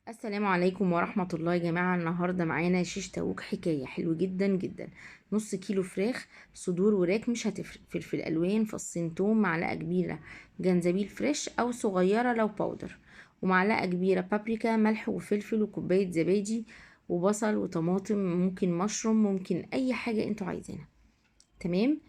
السلام عليكم ورحمة الله يا جماعة. النهاردة معانا شيش تاووك حكاية حلو جدا جدا. نص كيلو فراخ، صدور وراك مش هتفرق، فلفل ألوان، فصين توم، معلقة كبيرة جنزبيل فريش أو صغيرة لو باودر، ومعلقة كبيرة بابريكا، ملح وفلفل، وكوباية زبادي، وبصل وطماطم، ممكن مشروم، ممكن أي حاجة انتوا عايزينها. تمام.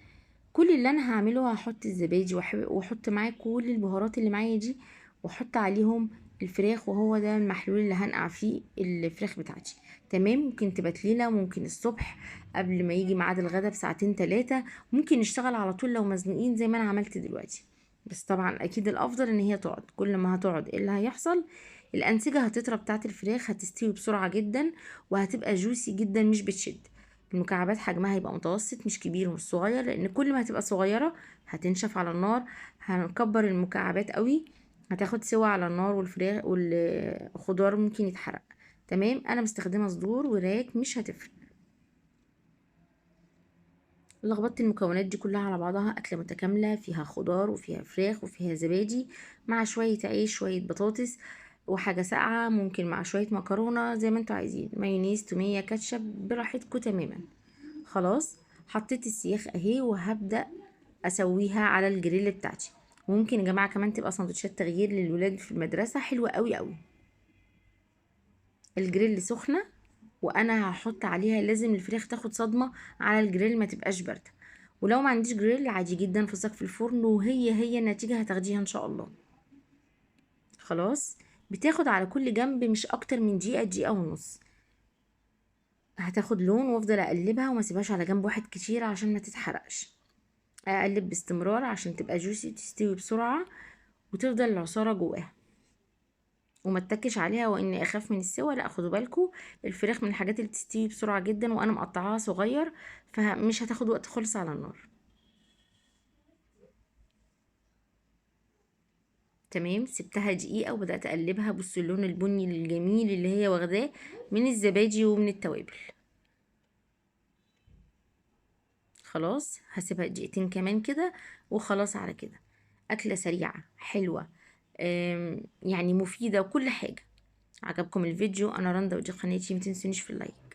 كل اللي انا هعمله هحط الزبادي واحط معاه كل البهارات اللي معايا دي، واحط عليهم الفراخ، وهو ده المحلول اللي هنقع فيه الفراخ بتاعتي. تمام. ممكن تبقى ليلة، ممكن الصبح قبل ما يجي ميعاد الغدا بساعتين تلاتة، ممكن نشتغل على طول لو مزنوقين زي ما انا عملت دلوقتي. بس طبعا اكيد الافضل ان هي تقعد. كل ما هتقعد ايه اللي هيحصل؟ الانسجه هتطرى بتاعه الفراخ، هتستوي بسرعه جدا، وهتبقى جوسي جدا مش بتشد. المكعبات حجمها هيبقى متوسط، مش كبير ومش صغير، لان كل ما هتبقى صغيره هتنشف على النار. هنكبر المكعبات قوي، هتاخد سوا على النار، والفراخ والخضار ممكن يتحرق. تمام. انا مستخدمه صدور وراك، مش هتفرق. لخبطت المكونات دي كلها على بعضها، أكلة متكاملة فيها خضار وفيها فراخ وفيها زبادي، مع شوية عيش، شوية بطاطس، وحاجة ساقعة، ممكن مع شوية مكرونة زي ما انتوا عايزين، مايونيز، تومية، كاتشب، براحتكم تماما. خلاص. حطيت السياخ اهي، وهبدأ اسويها على الجريل بتاعتي. وممكن يا جماعة كمان تبقى سندوتشات تغيير للولاد في المدرسة، حلوة قوي قوي. الجريل سخنة، وانا هحط عليها، لازم الفراخ تاخد صدمة على الجريل، ما تبقاش باردة. ولو ما عنديش جريل عادي جدا في سقف الفرن، وهي النتيجة هتاخديها ان شاء الله. خلاص. بتاخد على كل جنب مش اكتر من دقيقة، دقيقة ونص. هتاخد لون، وافضل اقلبها وما سيبهاش على جنب واحد كتير عشان ما تتحرقش. اقلب باستمرار عشان تبقى جوسي، تستوي بسرعة، وتفضل العصارة جواها، وما اتكش عليها. واني اخاف من السوا، لا خدوا بالكم، الفراخ من الحاجات اللي بتستوي بسرعه جدا، وانا مقطعاها صغير، فمش هتاخد وقت خالص على النار. تمام. سبتها دقيقه وبدات اقلبها. بصوا اللون البني الجميل اللي هي واخداه من الزبادي ومن التوابل. خلاص. هسيبها دقيقتين كمان كده، وخلاص على كده. اكله سريعه حلوه، يعني مفيده وكل حاجه. عجبكم الفيديو؟ انا رندا، ودي قناتي، متنسونيش في اللايك.